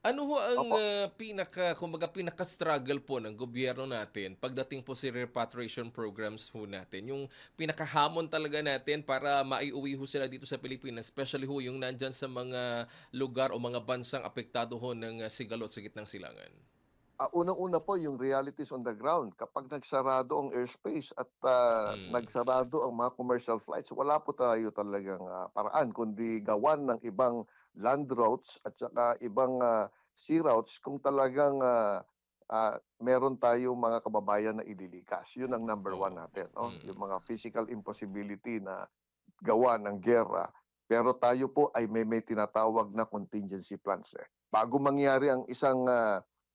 Ano ho ang, Opo. kumbaga pinaka-struggle po ng gobyerno natin pagdating po sa repatriation programs ho natin, yung pinakahamon talaga natin para maiuwi ho sila dito sa Pilipinas, especially ho yung nandiyan sa mga lugar o mga bansang apektado ho ng, sigalo at sakit ng silangan? Unang-una po yung realities on the ground. Kapag nagsarado ang airspace at, Hmm, nagsarado ang mga commercial flights, wala po tayo talagang, paraan kundi gawan ng ibang land routes at saka ibang, sea routes kung talagang, meron tayong mga kababayan na ililikas. Yun ang number one oo. natin 'no, yung Mm, mga physical impossibility na gawa ng giyera. Pero tayo po ay may tinatawag na contingency plans, eh. Bago mangyari ang isang,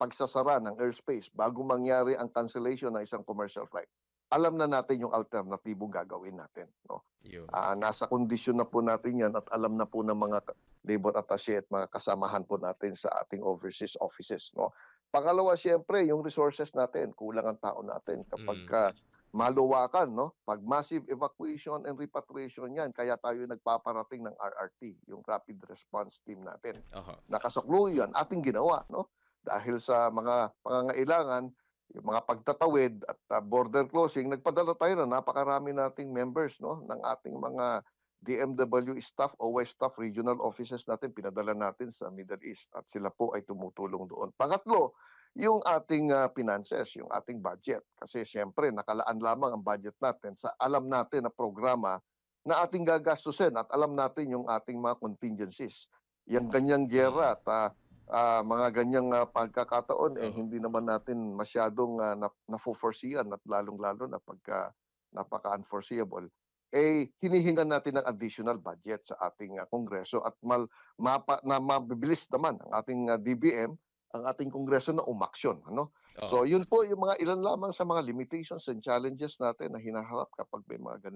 pagsasara ng airspace, bago mangyari ang cancellation ng isang commercial flight, alam na natin yung alternatibong gagawin natin 'no. yun. Nasa kondisyon na po natin 'yan at alam na po ng mga labor attaché at mga kasamahan po natin sa ating overseas offices 'no. Pangalawa, siyempre yung resources natin, kulang ang tao natin Hmm, kapagka maluwakan 'no, 'pag massive evacuation and repatriation 'yan kaya tayo nagpaparating ng RRT, yung Rapid Response Team natin. oho. Nakasukluyan ating ginawa 'no, dahil sa mga pangangailangan, yung mga pagtatawid at, border closing, nagpadala tayo ng napakarami nating members 'no, ng ating mga DMW staff, OWA staff, regional offices natin, pinadala natin sa Middle East at sila po ay tumutulong doon. Pangatlo, yung ating, finances, yung ating budget. Kasi siyempre nakalaan lamang ang budget natin sa alam natin na programa na ating gagastusin at alam natin yung ating mga contingencies. Yang ganyang giyera Mm, at, mga ganyang, pagkakataon, eh, oo. hindi naman natin masyadong, nafo-foreseean at lalong-lalo na pagka napaka-unforeseeable, eh, hinihingan natin ng additional budget sa ating, kongreso at mabibilis naman ang ating, DBM, ang ating kongreso na umaksyon ano. Oo. So yun po yung mga ilan lamang sa mga limitations and challenges natin na hinaharap kapag may mga